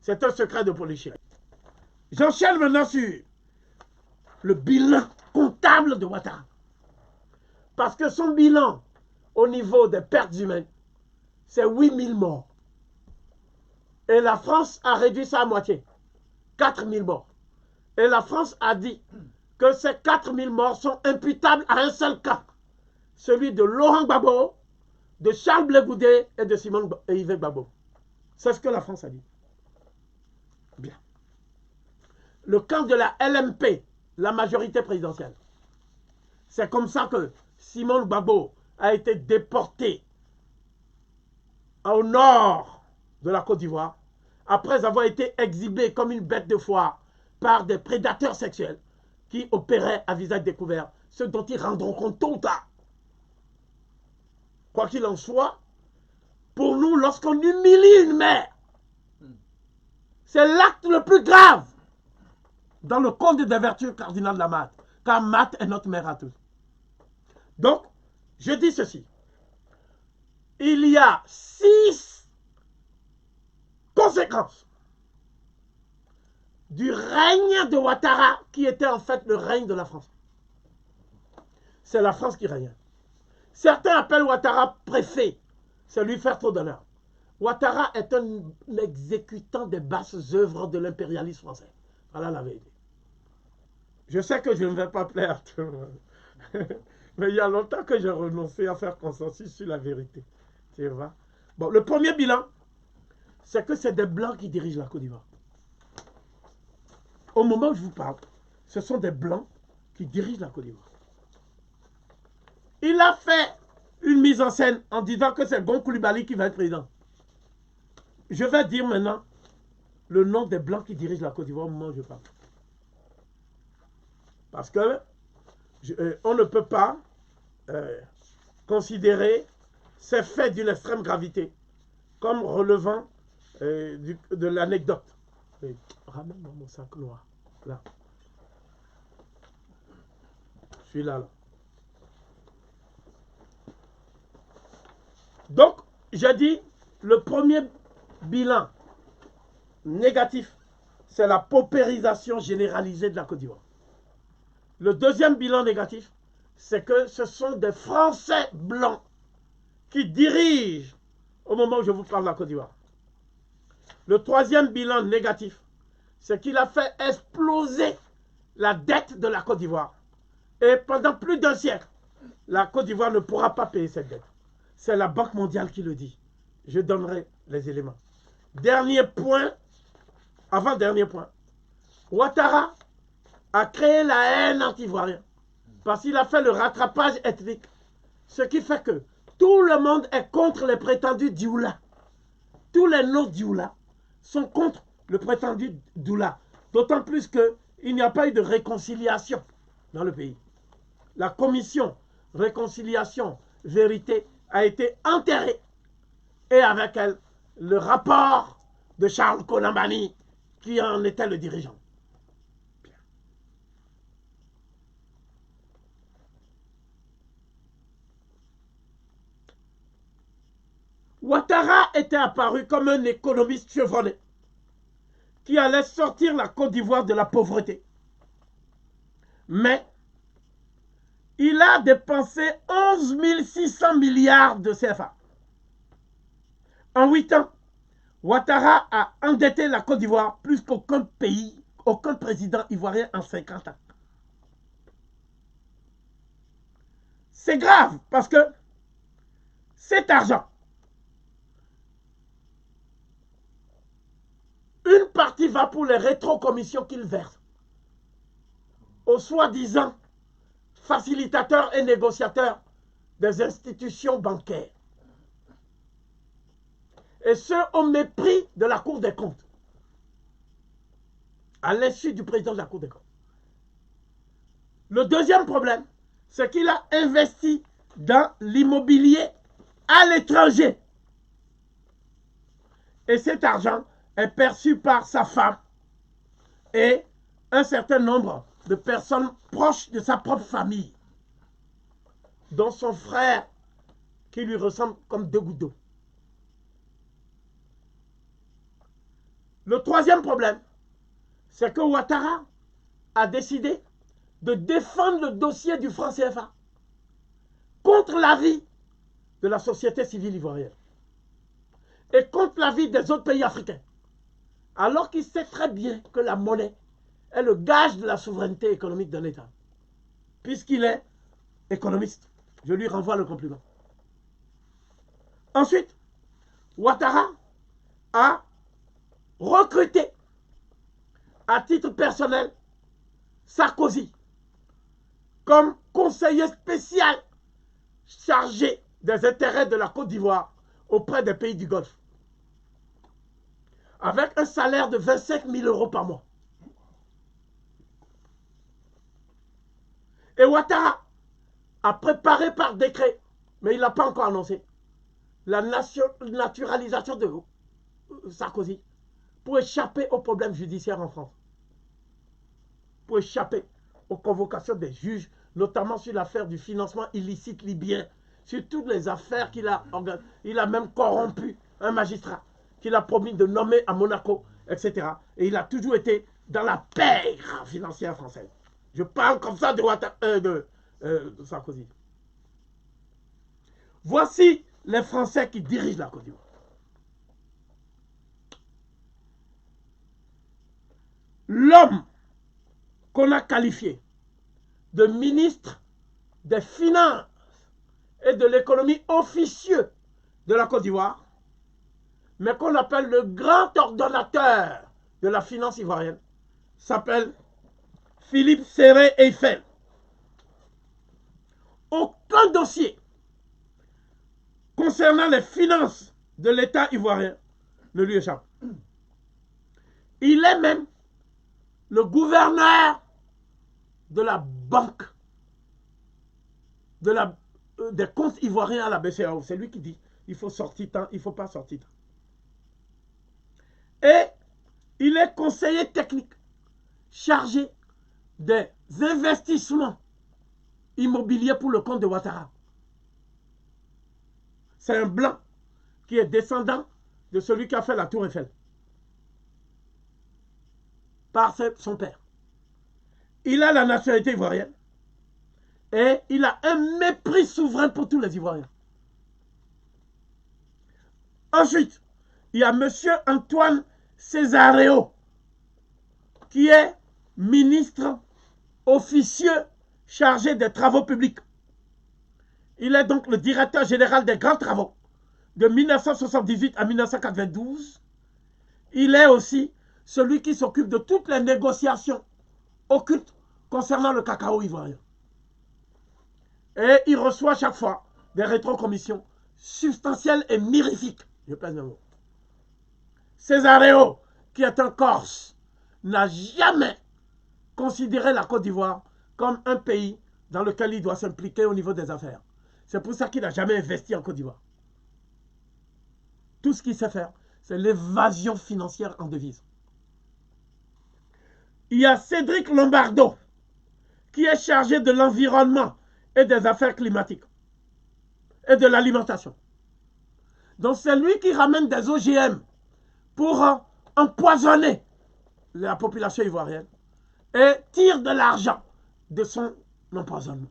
C'est un secret de police. J'enchaîne maintenant sur le bilan comptable de Ouattara. Parce que son bilan au niveau des pertes humaines, c'est 8000 morts. Et la France a réduit ça à moitié. 4000 morts. Et la France a dit que ces 4000 morts sont imputables à un seul cas. Celui de Laurent Gbagbo, de Charles Blé Goudé et de Simone et Yves Gbagbo. C'est ce que la France a dit. Bien. Le camp de la LMP, la majorité présidentielle. C'est comme ça que Simone Gbagbo a été déporté au nord de la Côte d'Ivoire, après avoir été exhibé comme une bête de foire par des prédateurs sexuels qui opéraient à visage découvert, ce dont ils rendront compte tôt ou tard. Quoi qu'il en soit, pour nous, lorsqu'on humilie une mère, c'est l'acte le plus grave dans le code des vertus cardinales de la Mat, car Mat est notre mère à tous. Donc, je dis ceci. Il y a 6 conséquences du règne de Ouattara qui était en fait le règne de la France. C'est la France qui régnait. Certains appellent Ouattara préfet. C'est lui faire trop d'honneur. Ouattara est un exécutant des basses œuvres de l'impérialisme français. Voilà la vérité. Je sais que je ne vais pas plaire à tout le monde. Mais il y a longtemps que j'ai renoncé à faire consensus sur la vérité. Tu vois? Bon, le premier bilan, c'est que c'est des Blancs qui dirigent la Côte d'Ivoire. Au moment où je vous parle, ce sont des Blancs qui dirigent la Côte d'Ivoire. Il a fait une mise en scène en disant que c'est Gon Coulibaly qui va être président. Je vais dire maintenant le nom des Blancs qui dirigent la Côte d'Ivoire au moment où je parle. Parce que on ne peut pas considérer ces faits d'une extrême gravité comme relevant de l'anecdote. Ramène-moi mon sac noir. Là. Celui-là. Là. Donc, j'ai dit, le premier bilan négatif, c'est la paupérisation généralisée de la Côte d'Ivoire. Le deuxième bilan négatif, c'est que ce sont des Français blancs qui dirigent au moment où je vous parle de la Côte d'Ivoire. Le troisième bilan négatif, c'est qu'il a fait exploser la dette de la Côte d'Ivoire. Et pendant plus d'un siècle, la Côte d'Ivoire ne pourra pas payer cette dette. C'est la Banque mondiale qui le dit. Je donnerai les éléments. Dernier point, avant-dernier point. Ouattara a créé la haine anti-ivoirienne parce qu'il a fait le rattrapage ethnique. Ce qui fait que tout le monde est contre les prétendus Dioula. Tous les non-Dioula sont contre le prétendu Doula. D'autant plus qu'il n'y a pas eu de réconciliation dans le pays. La commission réconciliation vérité a été enterrée. Et avec elle, le rapport de Charles Konambani, qui en était le dirigeant. Bien. Ouattara était apparu comme un économiste chevronné qui allait sortir la Côte d'Ivoire de la pauvreté. Mais il a dépensé 11 600 milliards de CFA. En 8 ans, Ouattara a endetté la Côte d'Ivoire plus qu'aucun pays, aucun président ivoirien en 50 ans. C'est grave parce que cet argent, une partie va pour les rétrocommissions qu'il verse aux soi-disant facilitateurs et négociateurs des institutions bancaires. Et ce, au mépris de la Cour des comptes, à l'insu du président de la Cour des comptes. Le deuxième problème, c'est qu'il a investi dans l'immobilier à l'étranger. Et cet argent est perçu par sa femme et un certain nombre de personnes proches de sa propre famille, dont son frère qui lui ressemble comme deux gouttes d'eau. Le troisième problème, c'est que Ouattara a décidé de défendre le dossier du franc CFA contre l'avis de la société civile ivoirienne et contre l'avis des autres pays africains. Alors qu'il sait très bien que la monnaie est le gage de la souveraineté économique d'un État. Puisqu'il est économiste. Je lui renvoie le compliment. Ensuite, Ouattara a recruté à titre personnel Sarkozy comme conseiller spécial chargé des intérêts de la Côte d'Ivoire auprès des pays du Golfe. Avec un salaire de 25 000 € par mois. Et Ouattara a préparé par décret, mais il n'a pas encore annoncé, la naturalisation de Sarkozy pour échapper aux problèmes judiciaires en France. Pour échapper aux convocations des juges, notamment sur l'affaire du financement illicite libyen, sur toutes les affaires qu'il a organisées. Il a même corrompu un magistrat qu'il a promis de nommer à Monaco, etc. Et il a toujours été dans la pègre financière française. Je parle comme ça de Sarkozy. Voici les Français qui dirigent la Côte d'Ivoire. L'homme qu'on a qualifié de ministre des Finances et de l'économie officieux de la Côte d'Ivoire, mais qu'on appelle le grand ordonnateur de la finance ivoirienne, s'appelle Philippe Séré-Eiffel. Aucun dossier concernant les finances de l'État ivoirien ne lui échappe. Il est même le gouverneur de la banque des comptes ivoiriens à la BCEAO. C'est lui qui dit il faut sortir tant, il ne faut pas sortir tant. Et il est conseiller technique chargé des investissements immobiliers pour le compte de Ouattara. C'est un blanc qui est descendant de celui qui a fait la Tour Eiffel. Par son père. Il a la nationalité ivoirienne et il a un mépris souverain pour tous les Ivoiriens. Ensuite, il y a M. Antoine Césareo, qui est ministre officieux chargé des travaux publics. Il est donc le directeur général des grands travaux de 1978 à 1992. Il est aussi celui qui s'occupe de toutes les négociations occultes concernant le cacao ivoirien. Et il reçoit chaque fois des rétrocommissions substantielles et mirifiques. Je pèse le mot. Césareo, qui est un Corse, n'a jamais considéré la Côte d'Ivoire comme un pays dans lequel il doit s'impliquer au niveau des affaires. C'est pour ça qu'il n'a jamais investi en Côte d'Ivoire. Tout ce qu'il sait faire, c'est l'évasion financière en devises. Il y a Cédric Lombardo, qui est chargé de l'environnement et des affaires climatiques et de l'alimentation. Donc c'est lui qui ramène des OGM pour empoisonner la population ivoirienne et tire de l'argent de son empoisonnement.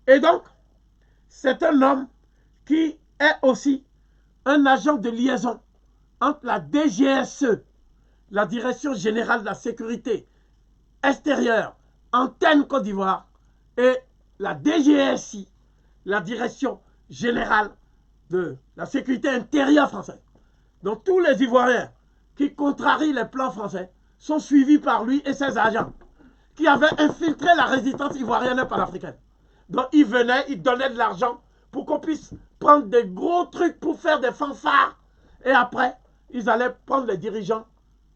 Et donc, c'est un homme qui est aussi un agent de liaison entre la DGSE, la Direction Générale de la Sécurité Extérieure, Antenne Côte d'Ivoire, et la DGSI, la Direction Générale de la Sécurité Intérieure française. Donc tous les Ivoiriens qui contrarient les plans français sont suivis par lui et ses agents, qui avaient infiltré la résistance ivoirienne et panafricaine. Donc ils venaient, ils donnaient de l'argent pour qu'on puisse prendre des gros trucs pour faire des fanfares. Et après, ils allaient prendre les dirigeants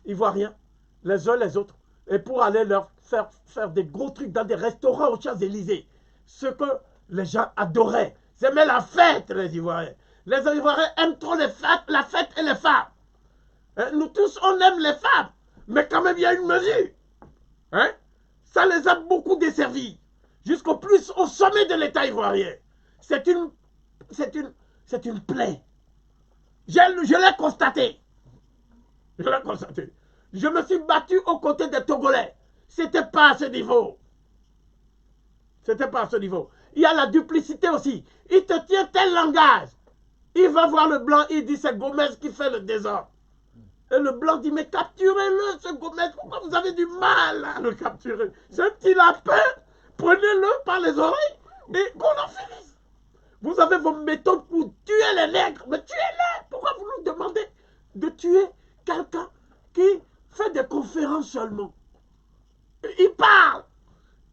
ivoiriens, les uns les autres, et pour aller leur faire des gros trucs dans des restaurants aux Champs-Élysées. Ce que les gens adoraient. Ils aimaient la fête, les Ivoiriens. Les Ivoiriens aiment trop la fête et les femmes. Hein? Nous tous, on aime les femmes. Mais quand même, il y a une mesure. Hein? Ça les a beaucoup desservis. Jusqu'au plus au sommet de l'État ivoirien. C'est une plaie. Je l'ai constaté. Je l'ai constaté. Je me suis battu aux côtés des Togolais. C'était pas à ce niveau. C'était pas à ce niveau. Il y a la duplicité aussi. Il te tient tel langage. Il va voir le blanc, il dit c'est Gomez qui fait le désordre. Et le blanc dit mais capturez-le ce Gomez. Pourquoi vous avez du mal à le capturer? C'est un petit lapin. Prenez-le par les oreilles et qu'on en finisse. Vous avez vos méthodes pour tuer les nègres. Mais tuez-les. Pourquoi vous nous demandez de tuer quelqu'un qui fait des conférences seulement? Il parle.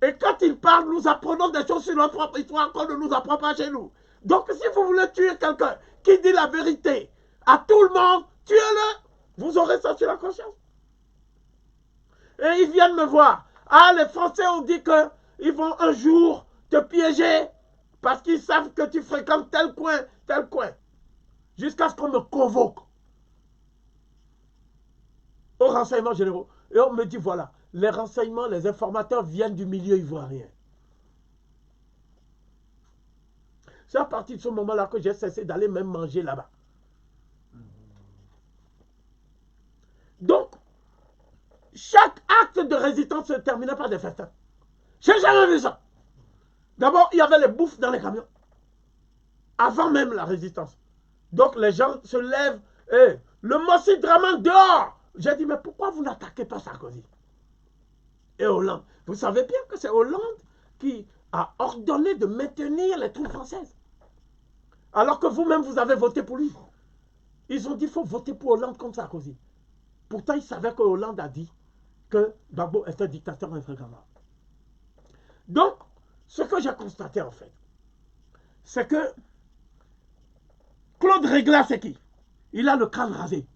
Et quand il parle, nous apprenons des choses sur notre propre histoire qu'on ne nous apprend pas chez nous. Donc si vous voulez tuer quelqu'un qui dit la vérité à tout le monde, tuez-le. Vous aurez ça sur la conscience. Et ils viennent me voir. Ah, les Français ont dit qu'ils vont un jour te piéger parce qu'ils savent que tu fréquentes tel coin, jusqu'à ce qu'on me convoque aux renseignements généraux. Et on me dit, voilà, les renseignements, les informateurs viennent du milieu ivoirien. C'est à partir de ce moment-là que j'ai cessé d'aller même manger là-bas. Donc, chaque acte de résistance se terminait par des festins. Je n'ai jamais vu ça. D'abord, il y avait les bouffes dans les camions. Avant même la résistance. Donc, les gens se lèvent. Et le Mossi Draman dehors. J'ai dit, mais pourquoi vous n'attaquez pas Sarkozy et Hollande? Vous savez bien que c'est Hollande qui a ordonné de maintenir les troupes françaises. Alors que vous-même, vous avez voté pour lui. Ils ont dit qu'il faut voter pour Hollande contre Sarkozy. Pourtant, ils savaient que Hollande a dit que Gbagbo est un dictateur infréquemment. Donc, ce que j'ai constaté en fait, c'est que Claude Régla, c'est qui? Il a le crâne rasé.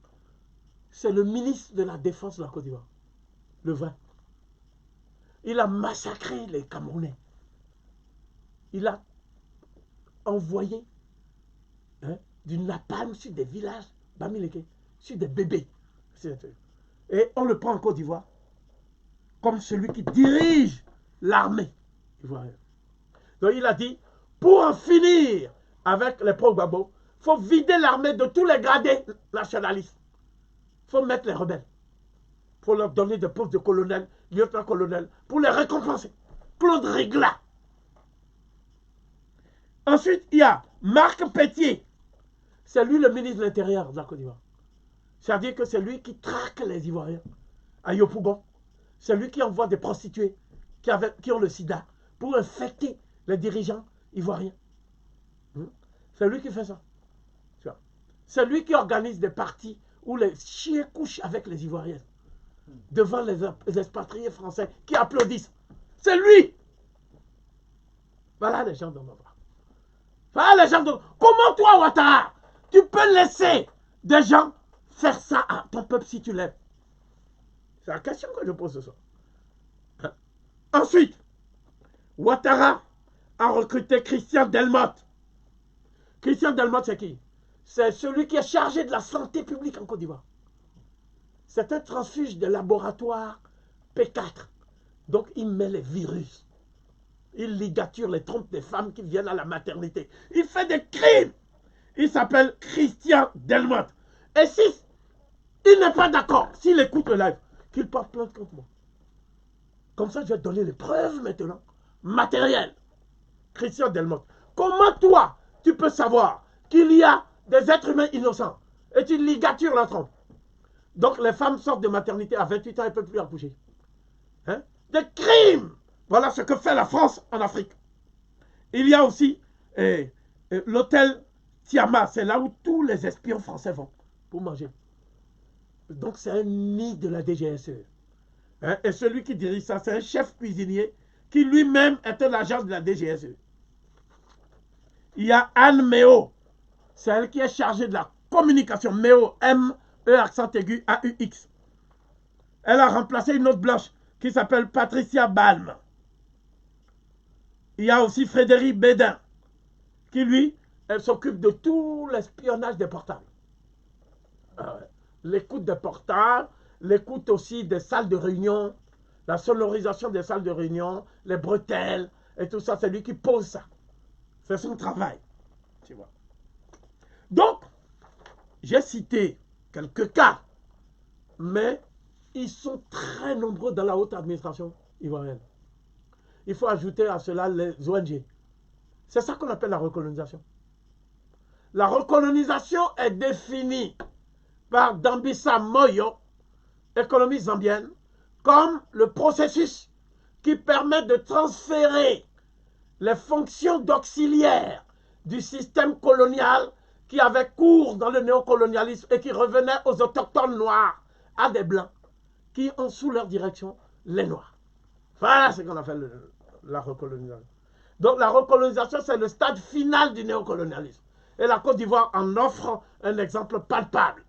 C'est le ministre de la Défense de la Côte d'Ivoire. Le vrai. Il a massacré les Camerounais. Il a envoyé du napalm sur des villages, Bamileke, sur des bébés. Et on le prend en Côte d'Ivoire comme celui qui dirige l'armée ivoirienne. Donc il a dit, pour en finir avec les pro-Gbagbo, il faut vider l'armée de tous les gradés nationalistes. Il faut mettre les rebelles. Il faut leur donner des postes de colonel, lieutenant-colonel, pour les récompenser. Claude Régla. Ensuite, il y a Marc Pétier. C'est lui le ministre de l'Intérieur de la Côte d'Ivoire. C'est-à-dire que c'est lui qui traque les Ivoiriens à Yopougon. C'est lui qui envoie des prostituées qui ont le sida pour infecter les dirigeants ivoiriens. C'est lui qui fait ça. C'est lui qui organise des parties où les chiens couchent avec les Ivoiriens devant les expatriés français qui applaudissent. C'est lui. Voilà les gens de mon bras. Voilà les gens de... Comment toi, Ouattara, tu peux laisser des gens faire ça à ton peuple si tu l'aimes? C'est la question que je pose ce soir. Ensuite, Ouattara a recruté Christian Delmotte. Christian Delmotte, c'est qui? C'est celui qui est chargé de la santé publique en Côte d'Ivoire. C'est un transfuge de laboratoire P4. Donc, il met les virus. Il ligature les trompes des femmes qui viennent à la maternité. Il fait des crimes. Il s'appelle Christian Delmotte. Et si il n'est pas d'accord, s'il écoute le live, qu'il porte plainte contre moi. Comme ça, je vais te donner les preuves maintenant, matérielles. Christian Delmotte. Comment toi, tu peux savoir qu'il y a des êtres humains innocents et tu ligatures la trompe? Donc les femmes sortent de maternité à 28 ans et ne peuvent plus accoucher. Hein? Des crimes! Voilà ce que fait la France en Afrique. Il y a aussi l'hôtel Tiama, c'est là où tous les espions français vont pour manger. Donc c'est un nid de la DGSE. Hein? Et celui qui dirige ça, c'est un chef cuisinier qui lui-même est un agent de la DGSE. Il y a Anne Méo, c'est elle qui est chargée de la communication. Méo, M-E accent aigu, A-U-X. Elle a remplacé une autre blanche qui s'appelle Patricia Balme. Il y a aussi Frédéric Bédin, qui lui, elle s'occupe de tout l'espionnage des portables. L'écoute des portables, l'écoute aussi des salles de réunion, la sonorisation des salles de réunion, les bretelles et tout ça, c'est lui qui pose ça. C'est son travail. Tu vois. Donc, j'ai cité quelques cas mais ils sont très nombreux dans la haute administration ivoirienne. Il faut ajouter à cela les ONG. C'est ça qu'on appelle la recolonisation. La recolonisation est définie par Dambisa Moyo, économie zambienne, comme le processus qui permet de transférer les fonctions d'auxiliaire du système colonial qui avait cours dans le néocolonialisme et qui revenait aux autochtones noirs, à des blancs, qui ont sous leur direction les noirs. Voilà ce qu'on appelle la recolonisation. Donc la recolonisation, c'est le stade final du néocolonialisme. Et la Côte d'Ivoire en offre un exemple palpable.